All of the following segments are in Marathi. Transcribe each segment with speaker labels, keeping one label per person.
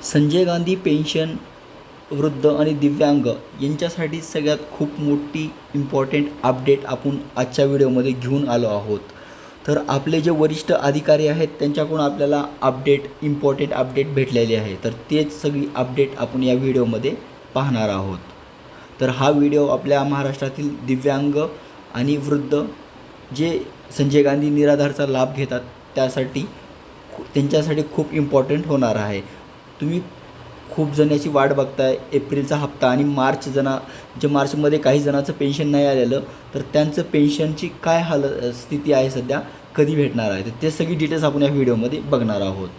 Speaker 1: संजय गांधी पेन्शन वृद्ध आणि दिव्यांग यांच्यासाठी सगळ्यात खूप मोठी इम्पॉर्टंट अपडेट आपण आजच्या व्हिडिओमध्ये घेऊन आलो आहोत. तर आपले जे वरिष्ठ अधिकारी आहेत त्यांच्याकडून आपल्याला इम्पॉर्टंट अपडेट भेटलेली आहे. तर तेच सगळी अपडेट आपण या व्हिडिओमध्ये पाहणार आहोत. तर हा व्हिडिओ आपल्या महाराष्ट्रातील दिव्यांग आणि वृद्ध जे संजय गांधी निराधारचा लाभ घेतात त्यांच्यासाठी खूप इम्पॉर्टंट होणार आहे. तुम्ही खूप जण याची वाट बघताय. एप्रिलचा हप्ता आणि मार्चमध्ये काही जणांचं पेन्शन नाही आलेलं, तर त्यांचं पेन्शनची काय स्थिती आहे सध्या, कधी भेटणार आहे, तर ते सगळी डिटेल्स आपण या व्हिडिओमध्ये बघणार आहोत.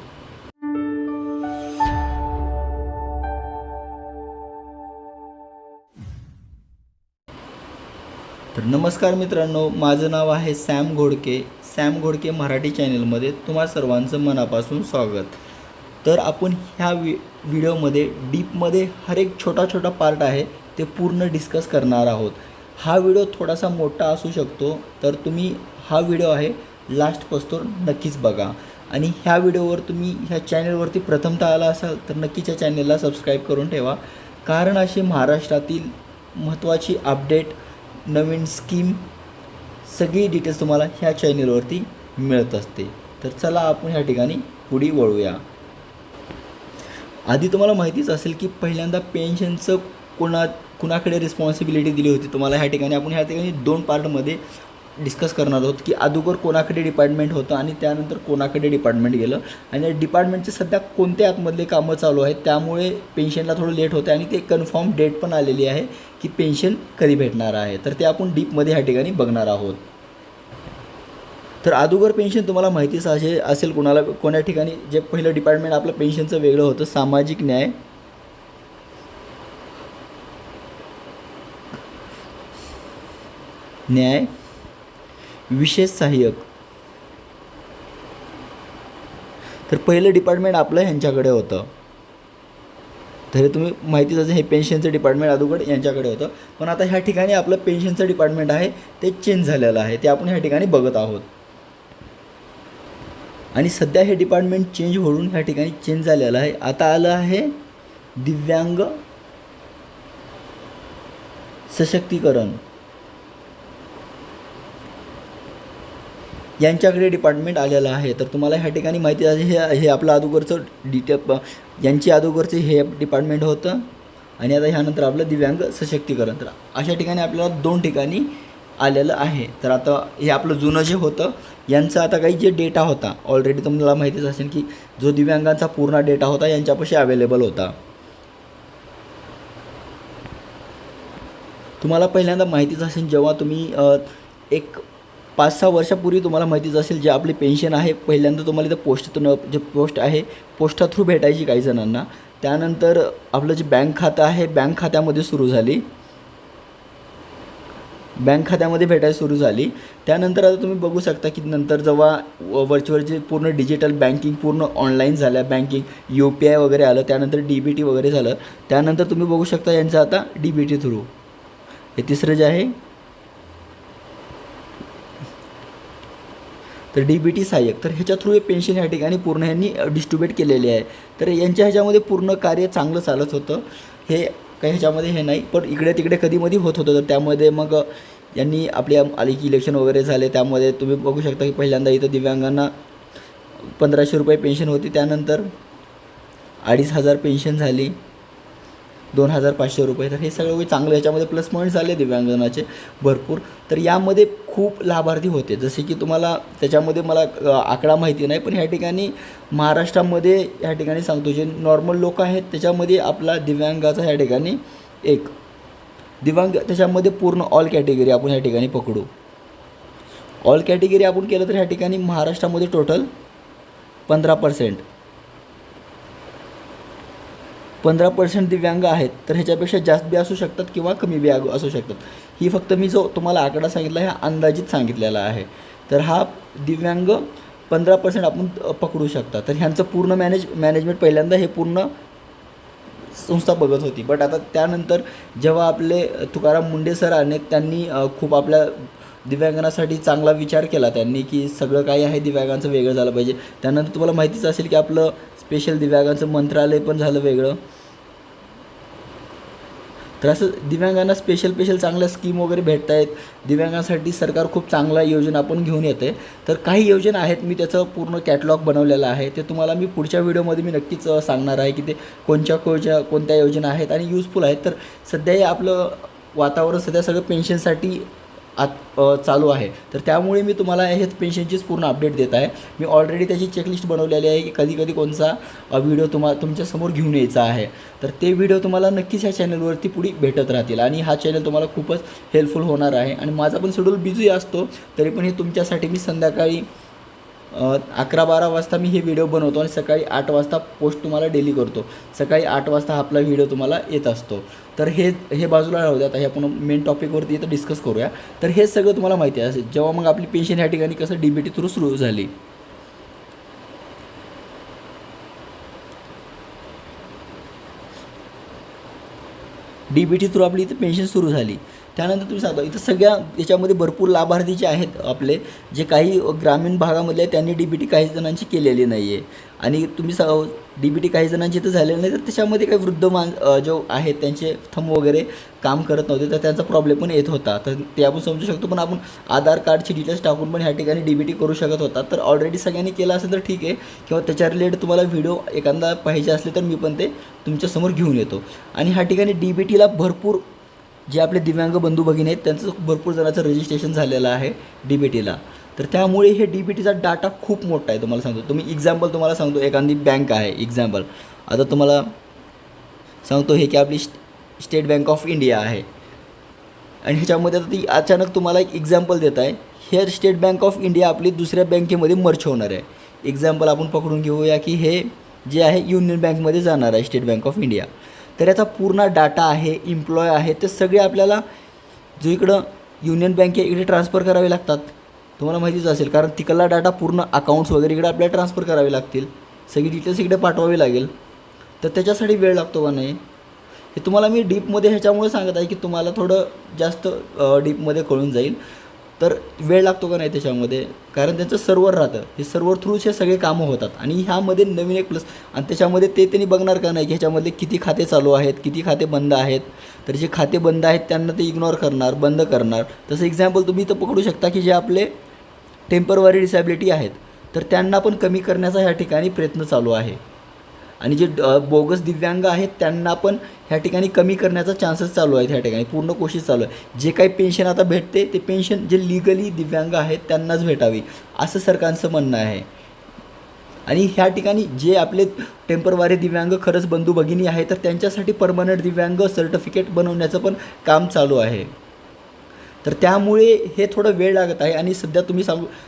Speaker 1: तर नमस्कार मित्रांनो, माझं नाव आहे सॅम घोडके मराठी चॅनलमध्ये तुम्हा सर्वांचं मनापासून स्वागत. तर आपण ह्या व्हिडिओमध्ये डीपमध्ये हर एक छोटा पार्ट आहे ते पूर्ण डिस्कस करणार आहोत. हा व्हिडिओ थोडासा मोठा असू शकतो, तर तुम्ही हा व्हिडिओ आहे लास्टपासून नक्कीच बघा. आणि ह्या व्हिडिओवर तुम्ही ह्या चॅनलवरती प्रथमतः आला असाल तर नक्कीच या चॅनलला सबस्क्राईब करून ठेवा, कारण अशी महाराष्ट्रातील महत्त्वाची अपडेट, नवीन स्कीम, सगळी डिटेल्स तुम्हाला ह्या चॅनलवरती मिळत असते. तर चला आपण ह्या ठिकाणी पुढे वळूया. आधी तुम्हाला माहितीच असेल की पहिल्यांदा पेन्शनचं कुणाकडे रिस्पॉन्सिबिलिटी दिली होती तुम्हाला. आपण ह्या ठिकाणी 2 पार्टमध्ये डिस्कस करणार आहोत की अगोदर कोणाकडे डिपार्टमेंट होतं आणि त्यानंतर कोणाकडे डिपार्टमेंट गेलं, आणि डिपार्टमेंटचे सध्या कोणत्या आतमधले कामं चालू आहेत, त्यामुळे पेन्शनला थोडं लेट होतं आणि ते कन्फर्म डेट पण आलेली आहे की पेन्शन कधी भेटणार आहे. तर ते आपण डीपमध्ये ह्या ठिकाणी बघणार आहोत. तर अगोदर पेन्शन तुम्हाला माहितीच असेल कोणा ठिकाणी जे पहिलं डिपार्टमेंट आपलं पेन्शनचं वेगळं होतं, सामाजिक न्याय विशेष सहाय्यक. तर पहिलं डिपार्टमेंट आपलं ह्यांच्याकडे होतं. तर तुम्ही माहितीच असेल, हे पेन्शनचं डिपार्टमेंट अगोदर यांच्याकडे होतं, पण आता ह्या ठिकाणी आपलं पेन्शनचं डिपार्टमेंट आहे ते चेंज झालेलं आहे. ते आपण ह्या ठिकाणी बघत आहोत. आणि सध्या हे डिपार्टमेंट चेंज होऊन ह्या ठिकाणी चेंज झालेलं आहे. आता आलं आहे दिव्यांग सशक्तीकरण. यांच्याकडे डिपार्टमेंट आलेलं आहे. तर तुम्हाला ह्या ठिकाणी माहिती आहे, हे आपलं अगोदरचं यांची अगोदरचे हे डिपार्टमेंट होतं आणि आता ह्यानंतर आपलं दिव्यांग सशक्तीकरण. तर अशा ठिकाणी आपल्याला 2 ठिकाणी आलेलं आहे. तर आता हे आपलं जुनं जे होतं यांचं आता काही जे डेटा होता ऑलरेडी तुम्हाला माहितीच असेल की जो दिव्यांगांचा पूर्ण डेटा होता यांच्यापाशी अवेलेबल होता. तुम्हाला पहिल्यांदा माहितीच असेल, जेव्हा तुम्ही एक 5-6 वर्षापूर्वी तुम्हाला माहितीच असेल, जे आपली पेन्शन आहे पहिल्यांदा तुम्हाला इथं पोस्ट आहे पोस्टा थ्रू भेटायची काही जणांना. त्यानंतर आपलं जे बँक खातं आहे बँक खात्यामध्ये भेटायला सुरू झाली. त्यानंतर आता तुम्ही बघू शकता की नंतर जेव्हा व्हर्च्युअलचे पूर्ण डिजिटल बँकिंग पूर्ण ऑनलाईन झालं, बँकिंग UPI वगैरे आलं, त्यानंतर DBT वगैरे झालं, त्यानंतर तुम्ही बघू शकता यांचं आता DBT थ्रू हे तिसरं जे आहे तर DBT सहाय्यक. तर ह्याच्या थ्रू हे पेन्शन ह्या ठिकाणी पूर्ण यांनी डिस्ट्रीब्यूट केलेले आहे. तर ह्याच्यामध्ये पूर्ण कार्य चांगलं चालत होतं. हे काही ह्याच्यामध्ये हे नाही, पण इकडे तिकडे कधीमध्ये होत होतं. तर त्यामध्ये मग यांनी आली की इलेक्शन वगैरे झाले, त्यामध्ये तुम्ही बघू शकता की पहिल्यांदा इथं दिव्यांगांना 1500 रुपये पेन्शन होती, त्यानंतर 2500 पेन्शन झाली, 2500 रुपये. तर हे सगळं चांगलं, ह्याच्यामध्ये प्लस पॉईंट झाले दिव्यांगांचे भरपूर. तर यामध्ये खूप लाभार्थी होते, जसे की तुम्हाला त्याच्यामध्ये मला आकडा माहिती नाही, पण ह्या ठिकाणी महाराष्ट्रामध्ये ह्या ठिकाणी सांगतो जे नॉर्मल लोक आहेत त्याच्यामध्ये आपला दिव्यांगाचा ह्या ठिकाणी एक दिव्यांग, त्याच्यामध्ये पूर्ण ऑल कॅटेगरी आपण ह्या ठिकाणी पकडू. ऑल कॅटेगरी आपण केलं तर ह्या ठिकाणी महाराष्ट्रामध्ये टोटल 15% दिव्यांग आहेत. तर ह्याच्यापेक्षा जास्त बी असू शकतात किंवा कमी बी असू शकतात. ही फक्त मी जो तुम्हाला आकडा सांगितला आहे अंदाजित सांगितलेला आहे. तर हा दिव्यांग 15% आपण पकडू शकता. तर ह्यांचं पूर्ण मॅनेजमेंट पहिल्यांदा हे पूर्ण संस्था बघत होती, बट आता त्यानंतर जेव्हा आपले तुकाराम मुंडे सर आणि त्यांनी खूप आपल्या दिव्यांगांसाठी चांगला विचार केला त्यांनी की सगळं काही आहे दिव्यांगांचं वेगळं झालं पाहिजे. त्यानंतर तुम्हाला माहितीच असेल की आपलं स्पेशल दिव्यांगांचं मंत्रालय पण झालं वेगळं. तर असं दिव्यांगांना स्पेशल चांगल्या स्कीम वगैरे भेटत आहेत. दिव्यांगांसाठी सरकार खूप चांगल्या योजना आपण घेऊन येते. तर काही योजना आहेत, मी त्याचं पूर्ण कॅटलॉग बनवलेलं आहे, ते तुम्हाला मी पुढच्या व्हिडिओमध्ये मी नक्कीच सांगणार आहे की ते कोणत्या योजना आहेत आणि यूजफुल आहेत. तर सध्या हे आपलं वातावरण सध्या सगळं पेन्शनसाठी चालू आहे. तर त्यामुळे मी तुम्हाला हेच पेन्शनचीच पूर्ण अपडेट देत आहे. मी ऑलरेडी त्याची चेकलिस्ट बनवलेली आहे की कधी कोणचा व्हिडिओ तुमच्यासमोर घेऊन यायचा आहे. तर ते व्हिडिओ तुम्हाला नक्कीच ह्या चॅनलवरती पुढे भेटत राहतील आणि हा चॅनल तुम्हाला खूपच हेल्पफुल होणार आहे. आणि माझा पण शेड्यूल बिझी असतो, तरी पण हे तुमच्यासाठी मी संध्याकाळी 11-12 वाजता मी हे व्हिडिओ बनवतो आणि सकाळी 8 वाजता पोस्ट तुम्हाला डेली करतो. सकाळी 8 वाजता आपला व्हिडिओ तुम्हाला येत असतो. तर हे बाजूला राहू द्या. आता हे आपण मेन टॉपिकवरती इथं डिस्कस करूया. तर हे सगळं तुम्हाला माहिती असेल जेव्हा मग आपली पेन्शन ह्या ठिकाणी कसं DBT थ्रू सुरू झाली. DBT थ्रू आपली इथं पेन्शन सुरू झाली. त्यानंतर तुम्ही सांगता इथं सगळ्या याच्यामध्ये भरपूर लाभार्थी जे आहेत आपले, जे काही ग्रामीण भागामधले आहेत त्यांनी DBT काही जणांची केलेली नाही आहे. आणि तुम्ही DBT काही जणांची इथं झालेलं नाही. तर त्याच्यामध्ये काही वृद्ध जो आहेत त्यांचे थंब वगैरे काम करत नव्हते, तर त्यांचा प्रॉब्लेम पण येत होता. तर ते आपण समजू शकतो. पण आपण आधार कार्डची डिटेल्स टाकून पण ह्या ठिकाणी DBT करू शकत होता. तर ऑलरेडी सगळ्यांनी केलं असेल तर ठीक आहे, किंवा त्याच्या रिलेटेड तुम्हाला व्हिडिओ एखादा पाहिजे असले तर मी पण ते तुमच्यासमोर घेऊन येतो. आणि ह्या ठिकाणी DBTला भरपूर जे आपले दिव्यांग बंधू भगिनी आहेत त्यांचं भरपूर जणांचं रजिस्ट्रेशन झालेलं आहे DBTला. तर त्यामुळे हे DBTचा डाटा खूप मोठा आहे. तुम्हाला सांगतो, तुम्हाला सांगतो, एखादी बँक आहे एक्झाम्पल. आता तुम्हाला सांगतो हे की आपली स्टेट बँक ऑफ इंडिया आहे आणि ह्याच्यामध्ये आता ती अचानक तुम्हाला एक एक्झाम्पल देत आहे. हे स्टेट बँक ऑफ इंडिया आपली दुसऱ्या बँकेमध्ये मर्ज होणार आहे. एक्झाम्पल आपण पकडून घेऊया की हे जे आहे युनियन बँकमध्ये जाणार आहे स्टेट बँक ऑफ इंडिया. तर याचा पूर्ण डाटा आहे, एम्प्लॉय आहे, ते सगळे आपल्याला जो इकडं युनियन बँक आहे इकडे ट्रान्सफर करावे लागतात. तुम्हाला माहितीच असेल, कारण तिकडला डाटा पूर्ण अकाउंट्स वगैरे इकडे आपल्याला ट्रान्सफर करावे लागतील, सगळी डिटेल्स इकडे पाठवावी लागेल. तर त्याच्यासाठी वेळ लागतो का नाही, हे तुम्हाला मी डीपमध्ये ह्याच्यामुळे सांगत आहे की तुम्हाला थोडं जास्त डीपमध्ये कळून जाईल. तर वेळ लागतो का नाही त्याच्यामध्ये, कारण त्यांचं सर्व्हर राहतं, हे सर्व्हर थ्रूच हे सगळे कामं होतात. आणि ह्यामध्ये नवीन एक प्लस, आणि त्याच्यामध्ये ते त्यांनी बघणार का नाही की ह्याच्यामध्ये किती खाते चालू आहेत, किती खाते बंद आहेत. तर जे खाते बंद आहेत त्यांना ते इग्नोर करणार, बंद करणार. तसं एक्झाम्पल तुम्ही इथं पकडू शकता की जे आपले टेम्पररी डिसॅबिलिटी आहेत तर त्यांना पण कमी करण्याचा ह्या ठिकाणी प्रयत्न चालू आहे. आणि जे बोगस दिव्यांग आहेत त्यांना पण ह्या ठिकाणी कमी करण्याचा चान्सेस चालू आहेत. ह्या ठिकाणी पूर्ण कोशिश चालू आहे. जे काही पेन्शन आता भेटते ते पेन्शन जे लिगली दिव्यांग आहेत त्यांनाच भेटावी असं सरकारचं म्हणणं आहे. आणि ह्या ठिकाणी जे आपले टेम्परवारी दिव्यांग खरंच बंधू भगिनी आहे तर त्यांच्यासाठी परमनंट दिव्यांग सर्टिफिकेट बनवण्याचं पण काम चालू आहे. तर त्यामुळे हे थोडं वेळ लागत आहे. आणि सध्या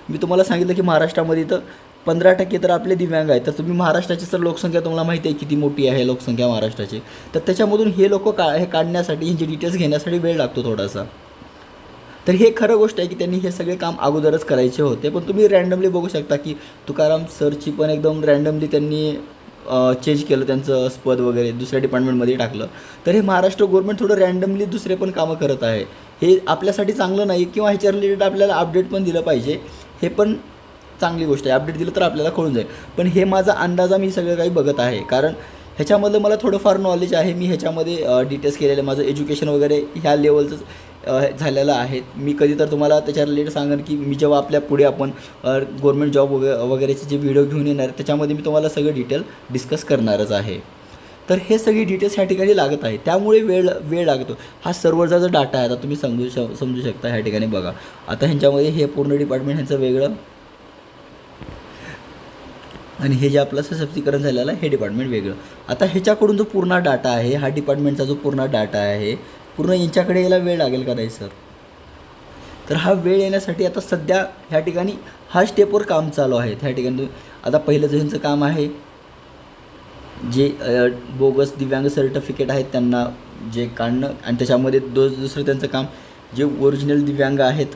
Speaker 1: मी तुम्हाला सांगितलं की महाराष्ट्रामध्ये तर 15% तर आपले दिव्यांग आहेत. तर तुम्ही महाराष्ट्राची सर लोकसंख्या तुम्हाला माहिती आहे किती मोठी आहे लोकसंख्या महाराष्ट्राची. तर त्याच्यामधून हे लोक हे काढण्यासाठी, ह्यांची डिटेल्स घेण्यासाठी वेळ लागतो थोडासा. तर हे खरं गोष्ट आहे की त्यांनी हे सगळे काम अगोदरच करायचे होते. पण तुम्ही रँडमली बघू शकता की तुकाराम सरची पण एकदम रँडमली त्यांनी चेंज केलं त्यांचं पद वगैरे, दुसऱ्या डिपार्टमेंटमध्ये टाकलं. तर हे महाराष्ट्र गव्हर्नमेंट थोडं रँडमली दुसरे पण कामं करत आहे. हे आपल्यासाठी चांगलं नाही, किंवा ह्याच्या रिलेटेड आपल्याला अपडेट पण दिलं पाहिजे. हे पण चांगली गोष्ट आहे, अपडेट दिलं तर आपल्याला कळून जाईल. पण हे माझा अंदाजा मी सगळं काही बघत आहे, कारण ह्याच्यामधलं मला थोडंफार नॉलेज आहे. मी ह्याच्यामध्ये डिटेल्स केलेलं, माझं एज्युकेशन वगैरे ह्या लेवलचं झालेलं आहे. मी कधी तर तुम्हाला त्याच्या रिलेटेड सांगेन की मी जेव्हा आपल्या पुढे आपण गव्हर्नमेंट जॉब वगैरेचे जे व्हिडिओ घेऊन येणार त्याच्यामध्ये मी तुम्हाला सगळं डिटेल डिस्कस करणारच आहे. तर हे सगळी डिटेल्स ह्या ठिकाणी लागत आहे, त्यामुळे वेळ लागतो. हा सर्व्हरचा जो डाटा आहे आता तुम्ही समजू शकता. ह्या ठिकाणी बघा, आता ह्यांच्यामध्ये हे पूर्ण डिपार्टमेंट ह्यांचं वेगळं, आणि हे जे आपलं सशक्तीकरण झालेलं आहे हे डिपार्टमेंट वेगळं. आता ह्याच्याकडून जो पूर्ण डाटा आहे, हा डिपार्टमेंटचा जो पूर्ण डाटा आहे, पूर्ण यांच्याकडे यायला वेळ लागेल का नाही सर? तर हा वेळ येण्यासाठी आता सध्या ह्या ठिकाणी हा स्टेपवर काम चालू आहे. ह्या ठिकाणी आता पहिलं ज्यांचं काम आहे, जे बोगस दिव्यांग सर्टिफिकेट आहेत त्यांना जे काढणं, आणि त्याच्यामध्ये दुसरं त्यांचं काम जे ओरिजिनल दिव्यांग आहेत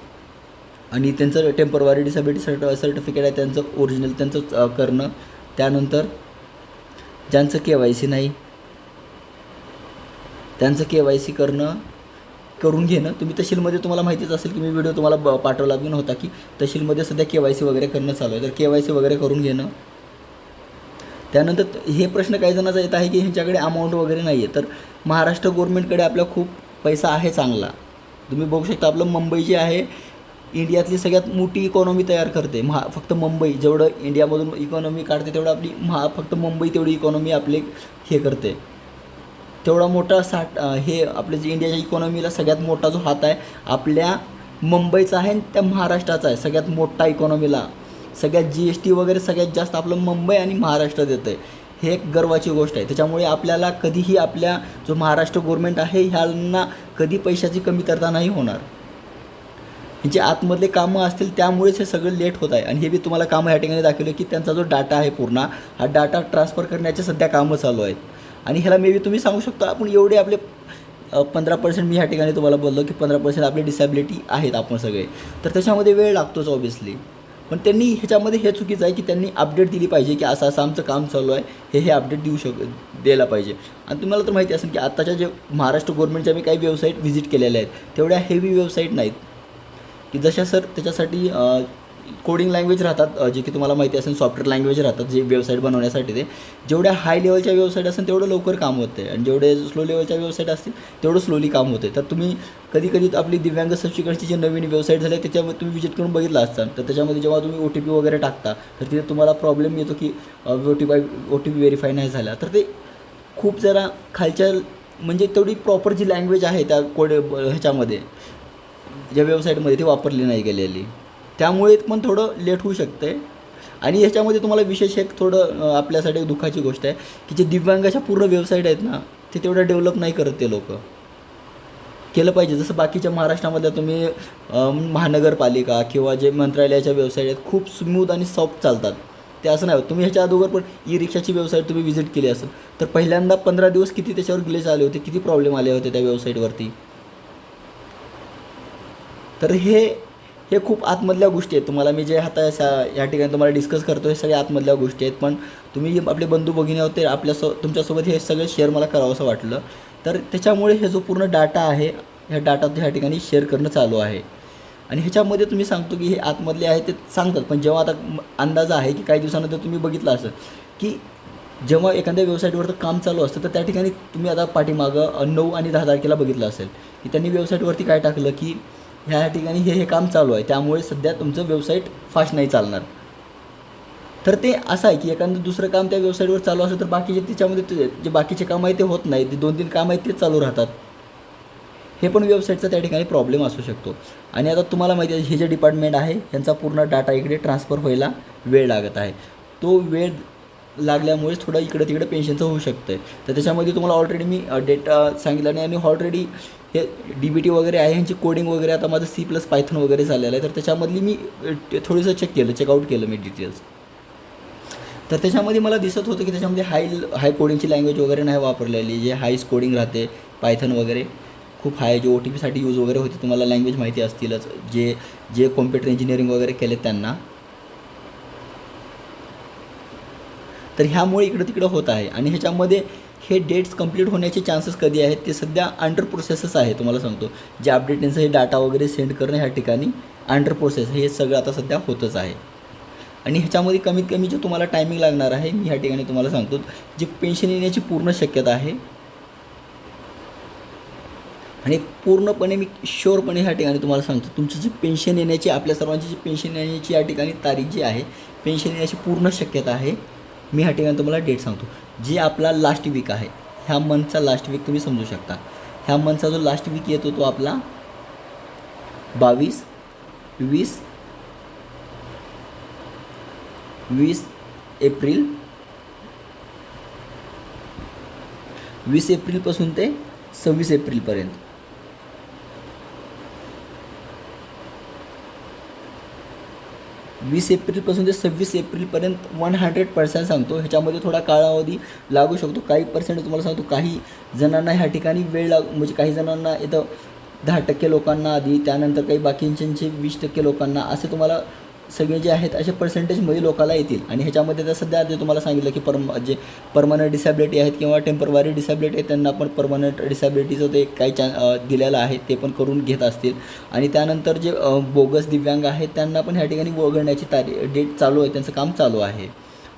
Speaker 1: आणि त्यांचं टेम्पररी डिसॅबिलिटी सर्टिफिकेट आहे त्यांचं ओरिजिनल त्यांचं करणं. त्यानंतर ज्यांचं KYC नाही त्यांचं KYC करणं, करून घेणं. तुम्ही तहसीलमध्ये तुम्हाला माहितीच असेल की मी व्हिडिओ तुम्हाला पाठवला पण होता की तहसीलमध्ये सध्या KYC वगैरे करणं चालू आहे. तर KYC वगैरे करून घेणं. त्यानंतर हे प्रश्न काही जणांचा येत आहे की ह्यांच्याकडे अमाऊंट वगैरे नाही आहे. तर महाराष्ट्र गव्हर्नमेंटकडे आपला खूप पैसा आहे चांगला. तुम्ही बघू शकता आपलं मुंबई जे आहे इंडियातली सगळ्यात मोठी इकॉनॉमी तयार करते. फक्त मुंबई जेवढं इंडियामधून इकॉनॉमी काढते तेवढं आपली फक्त मुंबई तेवढी इकॉनॉमी आपले हे करते. तेवढा मोठा हे आपले जे इंडियाच्या इकॉनॉमीला सगळ्यात मोठा जो हात आहे आपल्या मुंबईचा आहे आणि त्या महाराष्ट्राचा आहे. सगळ्यात मोठा इकॉनॉमीला सगळ्यात GST वगैरे सगळ्यात जास्त आपलं मुंबई आणि महाराष्ट्र देतं आहे. हे एक गर्वाची गोष्ट आहे. त्याच्यामुळे आपल्याला कधीही आपल्या जो महाराष्ट्र गव्हर्नमेंट आहे ह्यांना कधी पैशाची कमतरता नाही होणार. जे आतमधले कामं असतील त्यामुळेच हे सगळं लेट होत आहे. आणि हे बी तुम्हाला कामं ह्या ठिकाणी दाखवलं की त्यांचा जो डाटा आहे पूर्ण हा डाटा ट्रान्सफर करण्याचे सध्या कामं चालू आहेत. आणि ह्याला मे बी तुम्ही सांगू शकता आपण एवढे आपले 15% मी ह्या ठिकाणी तुम्हाला बोललो की 15% आपले डिसॅबिलिटी आहेत आपण सगळे. तर त्याच्यामध्ये वेळ लागतोच ऑब्व्हियसली. पण त्यांनी ह्याच्यामध्ये हे चुकीचं आहे की त्यांनी अपडेट दिली पाहिजे की असं असं आमचं काम चालू आहे हे अपडेट द्यायला पाहिजे. आणि तुम्हाला तर माहिती असेल की आत्ताच्या जे महाराष्ट्र गव्हर्नमेंटच्या मी काही वेबसाईट व्हिजिट केलेल्या आहेत तेवढ्या हेवी वेबसाईट नाहीत की जशा सर त्याच्यासाठी कोडिंग लँग्वेज राहतात जे की तुम्हाला माहिती असेल सॉफ्टवेअर लँग्वेज राहतात जे वेबसाईट बनवण्यासाठी. ते जेवढ्या हाय लेवलच्या वेबसाईट असेल तेवढं लवकर काम होतं आहे आणि जेवढे स्लो लेवलच्या वेबसाईट असतील तेवढं स्लोली काम होते. तर तुम्ही कधी आपली दिव्यांग सक्षमीकरणची जी नवीन वेबसाईट झाली त्याच्यामध्ये तुम्ही विजिट करून बघितलं असता. तर त्याच्यामध्ये जेव्हा तुम्ही OTP वगैरे टाकता तर तिथे तुम्हाला प्रॉब्लेम येतो की OTP व्हेरीफाय नाही झाला. तर ते खूप जरा खालच्या म्हणजे तेवढी प्रॉपर जी लँग्वेज आहे त्या ह्याच्यामध्ये ज्या वेबसाईटमध्ये ती वापरली नाही गेलेली. त्यामुळे पण थोडं लेट होऊ शकतं आहे. आणि ह्याच्यामध्ये तुम्हाला विशेष एक थोडं आपल्यासाठी दुःखाची गोष्ट आहे की जे दिव्यांगाच्या पूर्ण वेबसाईट आहेत ना ते तेवढं डेव्हलप नाही करत ते लोक. केलं पाहिजे जसं बाकीच्या महाराष्ट्रामधल्या तुम्ही महानगरपालिका किंवा जे मंत्रालयाच्या वेबसाईट आहेत खूप स्मूथ आणि सॉफ्ट चालतात. ते असं नाही होत. तुम्ही ह्याच्या अगोदर पण ई-रिक्षाची वेबसाईट तुम्ही व्हिजिट केली असेल तर पहिल्यांदा 15 दिवस किती त्याच्यावर ग्लिच आले होते, किती प्रॉब्लेम आले होते त्या वेबसाईटवरती. तर हे खूप आतमधल्या गोष्टी आहेत. तुम्हाला मी जे आता या ठिकाणी तुम्हाला डिस्कस करतो हे सगळ्या आतमधल्या गोष्टी आहेत. पण तुम्ही आपले बंधू भगिनी होते तुमच्यासोबत हे सगळं शेअर मला करावं असं वाटलं. तर त्याच्यामुळे हे जो पूर्ण डाटा आहे ह्या डाटा ह्या ठिकाणी शेअर करणं चालू आहे. आणि ह्याच्यामध्ये तुम्ही सांगतो की हे आतमधले आहे ते सांगतात. पण जेव्हा आता अंदाज आहे की काही दिवसानंतर तुम्ही बघितलं असं की जेव्हा एखाद्या वेबसाईटवरचं काम चालू असतं तर त्या ठिकाणी तुम्ही आता पाठीमागं 9 आणि 10 तारखेला बघितलं असेल की त्यांनी वेबसाईटवरती काय टाकलं की ह्या ठिकाणी हे काम चालू आहे त्यामुळे सध्या तुमचं वेबसाईट फास्ट नाही चालणार. तर ते असं आहे की एखादं दुसरं काम त्या वेबसाईटवर चालू असेल तर बाकीचे त्याच्यामध्ये जे बाकीचे काम आहे ते होत नाही. ते 2-3 काम आहेत तेच चालू राहतात. हे पण वेबसाईटचा त्या ठिकाणी प्रॉब्लेम असू शकतो. आणि आता तुम्हाला माहिती आहे हे जे डिपार्टमेंट आहे यांचा पूर्ण डाटा इकडे ट्रान्सफर व्हायला वेळ लागत आहे. तो वेळ लागल्यामुळेच थोडं इकडे तिकडे पेन्शनचं होऊ शकतं आहे. तर त्याच्यामध्ये तुम्हाला ऑलरेडी मी डेटा सांगितला नाही. आणि ऑलरेडी हे DBT वगैरे आहे ह्यांची कोडिंग वगैरे आता माझं C+ पायथन वगैरे झालेलं आहे. तर त्याच्यामधली मी थोडंसं चेकआउट केलं मी डिटेल्स. तर त्याच्यामध्ये मला दिसत होतं की त्याच्यामध्ये हाय कोडिंगची लँग्वेज वगैरे नाही वापरलेली. जे हाय कोडिंग राहते पायथन वगैरे खूप हाय जे OTPसाठी यूज वगैरे होते तुम्हाला लँग्वेज माहिती असतीलच जे कॉम्प्युटर इंजिनिअरिंग वगैरे केले त्यांना. तर ह्यामुळे इकडं तिकडं होत आहे. आणि ह्याच्यामध्ये हे डेट्स कंप्लीट होण्याचे चान्सेस कधी आहेत ते सध्या अंडर प्रोसेसच आहे. तुम्हाला सांगतो जे अपडेटेंचं हे डाटा वगैरे सेंड करणं ह्या ठिकाणी अंडर प्रोसेस हे सगळं आता सध्या होतच आहे. आणि ह्याच्यामध्ये कमीत कमी जे तुम्हाला टायमिंग लागणार आहे मी ह्या ठिकाणी तुम्हाला सांगतो जी पेन्शन येण्याची पूर्ण शक्यता आहे. आणि पूर्णपणे मी शुअरपणे ह्या ठिकाणी तुम्हाला सांगतो तुमची जी पेन्शन येण्याची आपल्या सर्वांची जी पेन्शन येण्याची या ठिकाणी तारीख जी आहे पेन्शन येण्याची पूर्ण शक्यता आहे. मी ह्या ठिकाणी तुम्हाला डेट सांगतो जे आपला लास्ट वीक आहे ह्या मंथचा लास्ट वीक तुम्ही समजू शकता. ह्या मंथचा जो लास्ट वीक येतो तो आपला 22, 20 एप्रिल 20 एप्रिलपासून ते 26 एप्रिलपर्यंत. 20 एप्रिलपासून ते 26 एप्रिलपर्यंत 100% सांगतो. ह्याच्यामध्ये थोडा कालावधी लागू शकतो. काही पर्सेंट तुम्हाला सांगतो काही जणांना ह्या ठिकाणी वेळ म्हणजे काही जणांना इथं 10% लोकांना आधी त्यानंतर काही बाकींचे 20% लोकांना असे तुम्हाला सगळे जे आहेत असे पर्सेंटेजमध्ये लोकाला येतील. आणि ह्याच्यामध्ये तर सध्या जे तुम्हाला सांगितलं की जे परमनंट डिसॅबिलिटी आहेत किंवा टेम्पररी डिसॅबिलिटी आहेत त्यांना पण परमनंट डिसॅबिलिटीचं ते काही दिलेलं आहे ते पण करून घेत असतील. आणि त्यानंतर जे बोगस दिव्यांग आहेत त्यांना पण ह्या ठिकाणी वगळण्याची डेट चालू आहे, त्यांचं काम चालू आहे.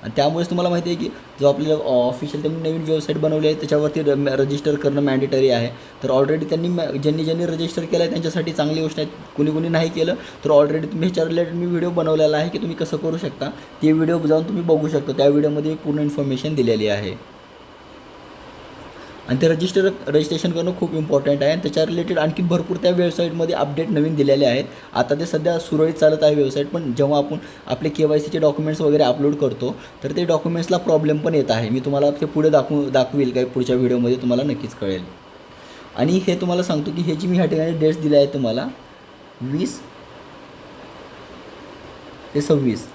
Speaker 1: आणि त्यामुळेच तुम्हाला माहिती आहे की जो आपल्याला ऑफिशियल त्यांनी नवीन वेबसाईट बनवली आहे त्याच्यावरती रजिस्टर करणं मॅन्डेटरी आहे. तर ऑलरेडी त्यांनी ज्यांनी रजिस्टर केलं आहे त्यांच्यासाठी चांगली गोष्ट आहे. कुणी नाही केलं तर ऑलरेडी तुम्ही ह्याच्या रिलेटेड मी व्हिडिओ बनवलेला आहे की तुम्ही कसं करू शकता, ते व्हिडिओ जाऊन तुम्ही बघू शकता. त्या व्हिडिओमध्ये पूर्ण इन्फॉर्मेशन दिलेली आहे. आणि ते रजिस्ट्रेशन करणं खूप इम्पॉर्टंट आहे. आणि त्याच्या रिलेटेड आणखी भरपूर त्या वेबसाईटमध्ये अपडेट नवीन दिलेले आहेत. आता ते सध्या सुरळीत चालत आहे वेबसाईट, पण जेव्हा आपण आपले KYCचे डॉक्युमेंट्स वगैरे अपलोड करतो तर ते डॉक्युमेंट्सला प्रॉब्लेम पण येत आहे. मी तुम्हाला ते पुढे दाखवील काही पुढच्या व्हिडिओमध्ये तुम्हाला नक्कीच कळेल. आणि हे तुम्हाला सांगतो की हे जी मी ह्या ठिकाणी डेट्स दिल्या आहेत तुम्हाला 20 ते 26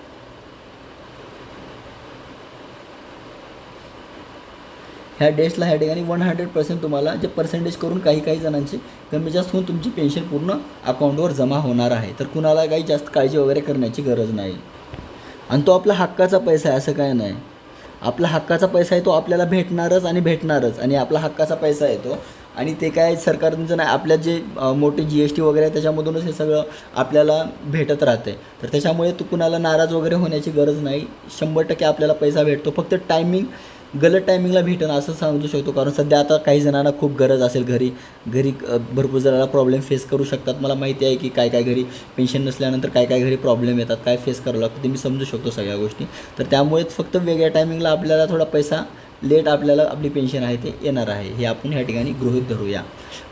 Speaker 1: ह्या डेट्सला ह्या ठिकाणी 100% तुम्हाला जे पर्सेंटेज करून काही जणांची कमी जास्त होऊन तुमची पेन्शन पूर्ण अकाउंटवर जमा होणार आहे. तर कुणाला काही जास्त काळजी वगैरे करण्याची गरज नाही. आणि तो आपला हक्काचा पैसा आहे असं काय नाही. आपला हक्काचा पैसा आहे तो आपल्याला भेटणारच. आणि आपला हक्काचा पैसा आहे तो. आणि ते काय सरकारचं नाही, आपल्या जे मोठे GST वगैरे आहे त्याच्यामधूनच हे सगळं आपल्याला भेटत राहते. तर त्याच्यामुळे तू कुणाला नाराज वगैरे होण्याची गरज नाही. 100% आपल्याला पैसा भेटतो. फक्त गलत टायमिंगला भेटेन असं सांगू शकतो. कारण सध्या आता काही जणांना खूप गरज असेल, घरी भरपूर जणांना प्रॉब्लेम फेस करू शकतात. मला माहिती आहे की काय घरी पेन्शन नसल्यानंतर काय घरी प्रॉब्लेम येतात, काय फेस करावं लागतं ते मी समजू शकतो सगळ्या गोष्टी. तर त्यामुळेच फक्त वेगळ्या टायमिंगला आपल्याला थोडा पैसा लेट आपल्याला आपली पेन्शन आहे ते येणार आहे, हे आपण ह्या ठिकाणी गृहीत धरूया.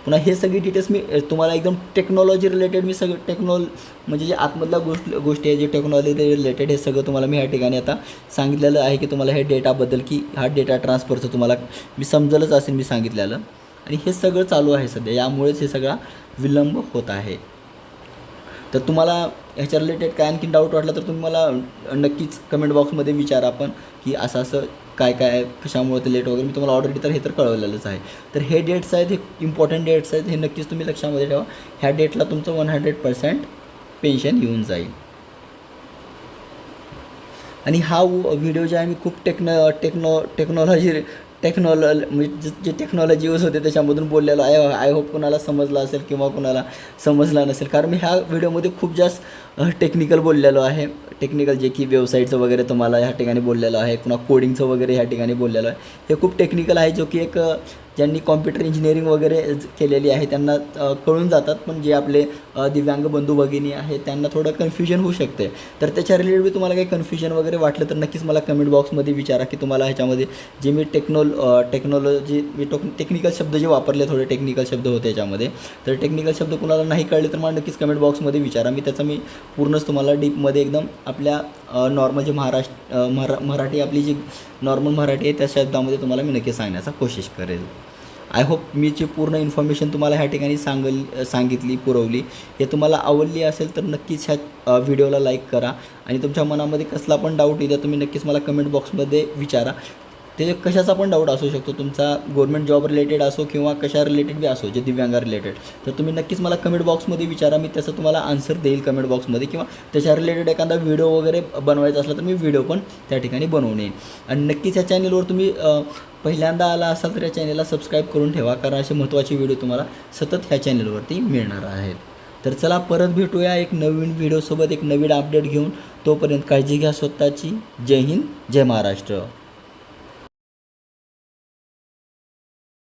Speaker 1: पुन्हा हे सगळी डिटेल्स मी तुम्हाला एकदम टेक्नॉलॉजी रिलेटेड मी सगळं म्हणजे जे आतमधल्या गोष्टी आहे जे टेक्नॉलॉजी रिलेटेड हे सगळं तुम्हाला मी ह्या ठिकाणी आता सांगितलेलं आहे की तुम्हाला हे डेटाबद्दल की हा डेटा ट्रान्सफरचं तुम्हाला मी समजलंच असेल मी सांगितलेलं. आणि हे सगळं चालू आहे सध्या, यामुळेच हे सगळा विलंब होत आहे. तर तुम्हाला ह्याच्या रिलेटेड काय आणखी डाऊट वाटला तर तुम्ही मला नक्कीच कमेंट बॉक्समध्ये विचारा आपण की असं काय कशामुळे ते लेट वगैरे. मी तुम्हाला ऑलरेडी तर हे तर कळवलेलंच आहे. तर हे डेट्स आहेत, हे इम्पॉर्टंट डेट्स आहेत, हे नक्कीच तुम्ही लक्षामध्ये ठेवा. ह्या डेटला तुमचं 100% पेन्शन येऊन जाईल. आणि हा व्हिडिओ जे आहे मी खूप म्हणजे जे टेक्नॉलॉजी यूज होते त्याच्यामधून बोललेलो आहे. आय होप कुणाला समजलं असेल किंवा कुणाला समजलं नसेल, कारण मी ह्या व्हिडिओमध्ये खूप जास्त टेक्निकल बोललेलो आहे. टेक्निकल जे की वेबसाईटचं वगैरे तुम्हाला ह्या ठिकाणी बोललेलं आहे, पुन्हा कोडिंगचं वगैरे ह्या ठिकाणी बोललेलं आहे. हे खूप टेक्निकल आहे, जो की एक ज्यांनी कॉम्प्युटर इंजिनिअरिंग वगैरे केलेली आहे त्यांना कळून जातात. पण जे आपले दिव्यांग बंधू भगिनी आहेत त्यांना थोडं कन्फ्युजन होऊ शकते. तर त्याच्या रिलेटेड तुम्हाला काही कन्फ्युजन वगैरे वाटलं तर नक्कीच मला कमेंट बॉक्समध्ये विचारा की तुम्हाला ह्याच्यामध्ये जे मी टेक्निकल शब्द जे वापरले, थोडे टेक्निकल शब्द होते याच्यामध्ये. तर टेक्निकल शब्द कुणाला नाही कळले तर मला नक्कीच कमेंट बॉक्समध्ये विचारा. मी त्याचं मी पूर्णच तुम्हाला डीपमध्ये एकदम आपल्या नॉर्मल जे मराठी आपली जी नॉर्मल मराठी आहे त्या शब्दामध्ये तुम्हाला मी नक्की सांगण्याचा कोशिश करेल. आय होप मी जी पूर्ण इन्फॉर्मेशन तुम्हाला ह्या ठिकाणी सांगितली पुरवली हे तुम्हाला आवडली असेल तर नक्कीच ह्या व्हिडिओला लाईक करा. आणि तुमच्या मनामध्ये कसला पण डाऊट येईल तुम्ही नक्कीच मला कमेंट बॉक्समध्ये विचारा. ते कशाचा पण डाऊट असू शकतो, तुमचा गव्हर्नमेंट जॉब रिलेटेड असो किंवा कशा रिलेटेड बी असो, जे दिव्यांगा रिलेटेड. तर तुम्ही नक्कीच मला कमेंट बॉक्समध्ये विचारा, मी त्याचं तुम्हाला आन्सर देईल कमेंट बॉक्समध्ये. किंवा त्याच्या रिलेटेड एखादा व्हिडिओ वगैरे बनवायचा असला तर मी व्हिडिओ पण त्या ठिकाणी बनवून येईन. आणि नक्कीच या चॅनलवर तुम्ही पहिल्यांदा आला असाल तर या चॅनलला सबस्क्राईब करून ठेवा, कारण असे महत्त्वाचे व्हिडिओ तुम्हाला सतत ह्या चॅनलवरती मिळणार आहेत. तर चला परत भेटूया एक नवीन व्हिडिओसोबत, एक नवीन अपडेट घेऊन. तोपर्यंत काळजी घ्या स्वतःची. जय हिंद, जय महाराष्ट्र.